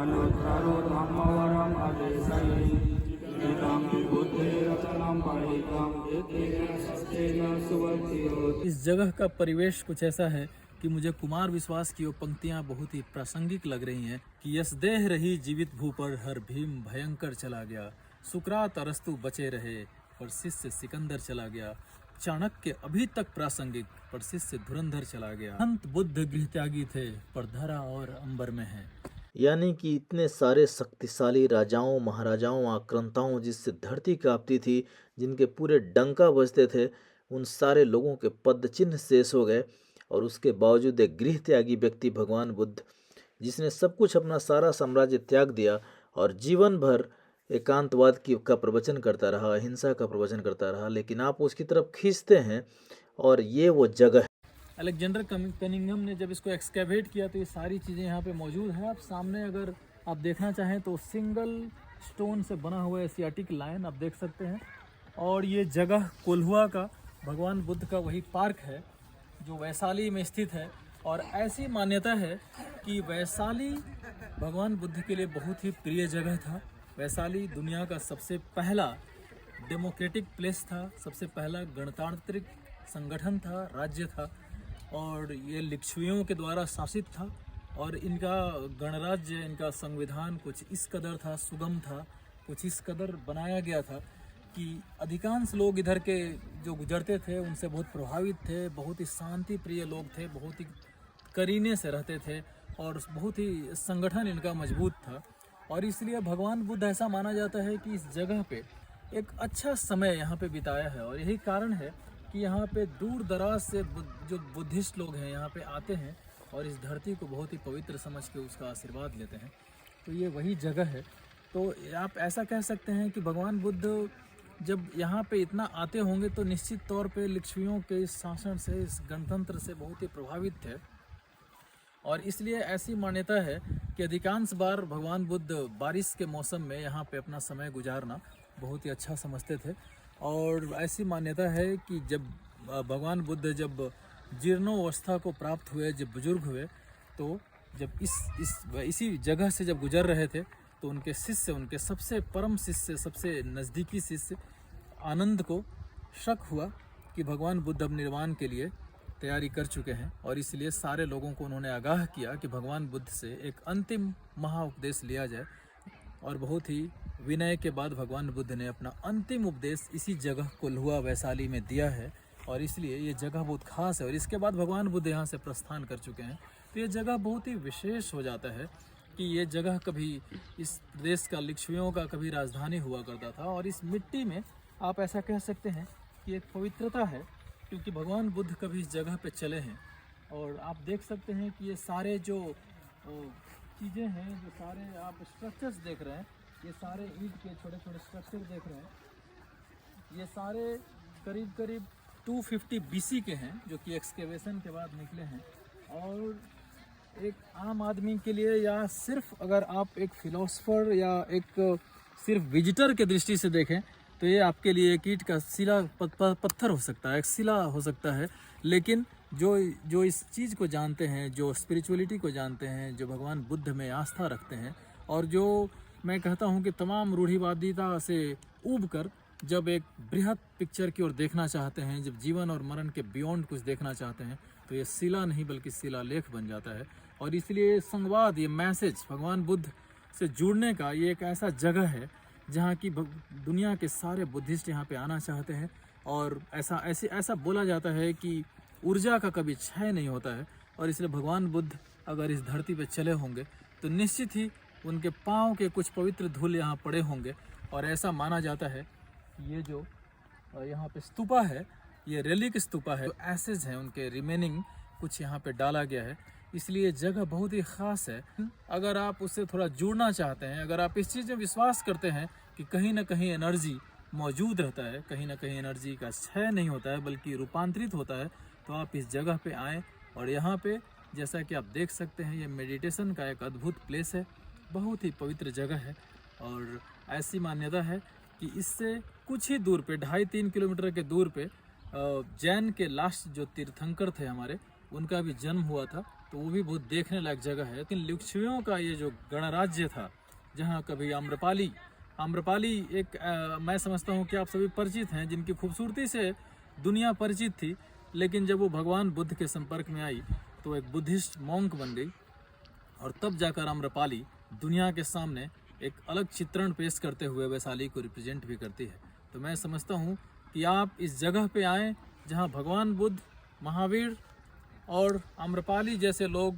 अनुत्तरो धम्मवरम् अदेशयि इदं बुद्धे रचनं परितं एतेन सस्तेन सुवर्तियोत्। इस जगह का परिवेश कुछ ऐसा है कि मुझे कुमार विश्वास की वो पंक्तियां बहुत ही प्रासंगिक लग रही हैं कि यस देह रही जीवित भू पर हर भीम भयंकर चला गया, सुकरात अरस्तु बचे रहे पर शिष्य सिकंदर चला गया, चाणक्य अभी तक प्रासंगिक पर शिष्य धुरंधर चला गया, संत बुद्ध गृह त्यागी थे पर धरा और अंबर में है। यानी कि इतने सारे शक्तिशाली राजाओं महाराजाओं आक्रांताओं जिससे धरती कांपती थी, जिनके पूरे डंका बजते थे, उन सारे लोगों के पद चिन्ह शेष हो गए। और उसके बावजूद एक गृह त्यागी व्यक्ति भगवान बुद्ध, जिसने सब कुछ अपना सारा साम्राज्य त्याग दिया और जीवन भर एकांतवाद का प्रवचन करता रहा, अहिंसा का प्रवचन करता रहा, लेकिन आप उसकी तरफ खींचते हैं और ये वो जगह है। अलेक्जेंडर कनिंघम ने जब इसको एक्सकेवेट किया तो ये सारी चीज़ें यहाँ पे मौजूद हैं। आप सामने अगर आप देखना चाहें तो सिंगल स्टोन से बना हुआ एशियाटिक लायन आप देख सकते हैं। और ये जगह कोल्हुआ का भगवान बुद्ध का वही पार्क है जो वैशाली में स्थित है। और ऐसी मान्यता है कि वैशाली भगवान बुद्ध के लिए बहुत ही प्रिय जगह था। वैशाली दुनिया का सबसे पहला डेमोक्रेटिक प्लेस था, सबसे पहला गणतांत्रिक संगठन था, राज्य था। और ये लिच्छवियों के द्वारा शासित था और इनका गणराज्य, इनका संविधान कुछ इस कदर था, सुगम था, कुछ इस कदर बनाया गया था कि अधिकांश लोग इधर के जो गुजरते थे उनसे बहुत प्रभावित थे। बहुत ही शांति प्रिय लोग थे, बहुत ही करीने से रहते थे और बहुत ही संगठन इनका मजबूत था। और इसलिए भगवान बुद्ध ऐसा माना जाता है कि इस जगह पे एक अच्छा समय यहाँ पे बिताया है। और यही कारण है कि यहाँ पे दूर दराज से जो बुद्धिस्ट लोग हैं यहाँ पे आते हैं और इस धरती को बहुत ही पवित्र समझ के उसका आशीर्वाद लेते हैं। तो ये वही जगह है। तो आप ऐसा कह सकते हैं कि भगवान बुद्ध जब यहाँ पे इतना आते होंगे तो निश्चित तौर पे लिच्छवियों के इस शासन से, इस गणतंत्र से बहुत ही प्रभावित थे। और इसलिए ऐसी मान्यता है कि अधिकांश बार भगवान बुद्ध बारिश के मौसम में यहाँ पे अपना समय गुजारना बहुत ही अच्छा समझते थे। और ऐसी मान्यता है कि जब भगवान बुद्ध जब जीर्णोवस्था को प्राप्त हुए, जब बुजुर्ग हुए, तो जब इसी जगह से जब गुजर रहे थे तो उनके शिष्य, उनके सबसे परम शिष्य, सबसे नज़दीकी शिष्य आनंद को शक हुआ कि भगवान बुद्ध अब निर्वाण के लिए तैयारी कर चुके हैं। और इसलिए सारे लोगों को उन्होंने आगाह किया कि भगवान बुद्ध से एक अंतिम महाउपदेश लिया जाए। और बहुत ही विनय के बाद भगवान बुद्ध ने अपना अंतिम उपदेश इसी जगह कोल्हुआ वैशाली में दिया है। और इसलिए ये जगह बहुत खास है। और इसके बाद भगवान बुद्ध यहाँ से प्रस्थान कर चुके हैं। तो ये जगह बहुत ही विशेष हो जाता है कि ये जगह कभी इस प्रदेश का, लिच्छवियों का कभी राजधानी हुआ करता था। और इस मिट्टी में आप ऐसा कह सकते हैं कि एक पवित्रता है, क्योंकि भगवान बुद्ध कभी इस जगह पे चले हैं। और आप देख सकते हैं कि ये सारे जो चीज़ें हैं, जो सारे आप स्ट्रक्चर्स देख रहे हैं, ये सारे ईंट के छोटे छोटे स्ट्रक्चर देख रहे हैं, ये सारे करीब करीब 250 BC के हैं, जो कि एक्सकेवेशन के बाद निकले हैं। और एक आम आदमी के लिए, या सिर्फ अगर आप एक फिलोसफर या एक सिर्फ विजिटर के दृष्टि से देखें तो ये आपके लिए एक ईंट का शिला पत्थर हो सकता है, एक शिला हो सकता है। लेकिन जो इस चीज़ को जानते हैं, जो स्पिरिचुअलिटी को जानते हैं, जो भगवान बुद्ध में आस्था रखते हैं, और जो मैं कहता हूँ कि तमाम रूढ़िवादिता से ऊब कर जब एक बृहद पिक्चर की ओर देखना चाहते हैं, जब जीवन और मरण के बियॉन्ड कुछ देखना चाहते हैं, तो ये शिला नहीं बल्कि शिलालेख बन जाता है। और इसलिए संवाद, ये मैसेज भगवान बुद्ध से जुड़ने का, ये एक ऐसा जगह है जहाँ की दुनिया के सारे बुद्धिस्ट यहाँ पे आना चाहते हैं। और ऐसा बोला जाता है कि ऊर्जा का कभी क्षय नहीं होता है। और इसलिए भगवान बुद्ध अगर इस धरती पे चले होंगे तो निश्चित ही उनके पाँव के कुछ पवित्र धूल यहाँ पड़े होंगे। और ऐसा माना जाता है ये जो यहाँ पे स्तूपा है, ये रेलिक स्तूपा है, एसेज हैं उनके रिमेनिंग, कुछ यहाँ पे डाला गया है। इसलिए जगह बहुत ही ख़ास है। अगर आप उससे थोड़ा जुड़ना चाहते हैं, अगर आप इस चीज़ में विश्वास करते हैं कि कहीं ना कहीं एनर्जी मौजूद रहता है, कहीं ना कहीं एनर्जी का क्षय नहीं होता है बल्कि रूपांतरित होता है, तो आप इस जगह पे आएँ। और यहाँ पे जैसा कि आप देख सकते हैं, ये मेडिटेशन का एक अद्भुत प्लेस है, बहुत ही पवित्र जगह है। और ऐसी मान्यता है कि इससे कुछ ही दूर पे, 2.5-3 किलोमीटर के दूर पे, जैन के लास्ट जो तीर्थंकर थे हमारे, उनका भी जन्म हुआ था। तो वो भी बहुत देखने लायक जगह है। लेकिन लिच्छवियों का ये जो गणराज्य था, जहाँ कभी आम्रपाली एक मैं समझता हूँ कि आप सभी परिचित हैं, जिनकी खूबसूरती से दुनिया परिचित थी, लेकिन जब वो भगवान बुद्ध के संपर्क में आई तो एक बुद्धिस्ट मॉन्क बन गई, और तब जाकर आम्रपाली दुनिया के सामने एक अलग चित्रण पेश करते हुए वैशाली को रिप्रेजेंट भी करती है। तो मैं समझता हूँ कि आप इस जगह पे आएँ जहाँ भगवान बुद्ध, महावीर और आम्रपाली जैसे लोग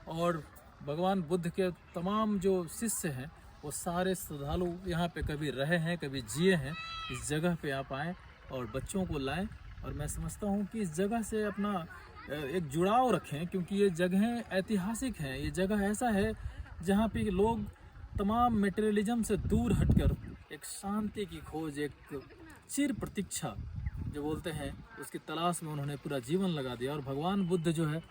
और भगवान बुद्ध के तमाम जो शिष्य हैं वो सारे श्रद्धालु यहाँ पे कभी रहे हैं, कभी जिए हैं। इस जगह पे आप आएँ और बच्चों को लाएं, और मैं समझता हूँ कि इस जगह से अपना एक जुड़ाव रखें, क्योंकि ये जगहें ऐतिहासिक हैं। ये जगह ऐसा है जहाँ पे लोग तमाम मटेरियलिज्म से दूर हटकर एक शांति की खोज, एक चिर प्रतीक्षा जो बोलते हैं, उसकी तलाश में उन्होंने पूरा जीवन लगा दिया। और भगवान बुद्ध जो है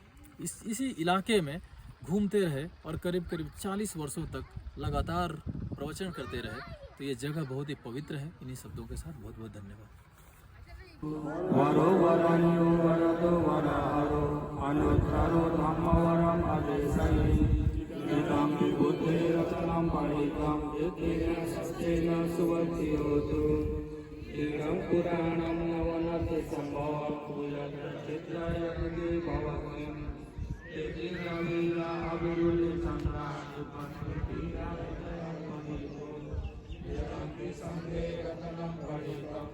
इसी इलाके में घूमते रहे और करीब 40 वर्षों तक लगातार प्रवचन करते रहे। तो ये जगह बहुत ही पवित्र है। इन्हीं शब्दों के साथ बहुत बहुत धन्यवाद। वरो वरन्यो वरदो वरारो अनुत्तरो धम्मवरम अदेशयि इदं बुद्धे रचनं पठितं एतेन सस्तेन सुवर्तिहोतु इदं पुराणं नवनति सम्भवतु यद्चित्रयति भवत्यं एतेन वीरा अभिरुद्धि संग्राहि पठिता इदं संगे रचनं पठितं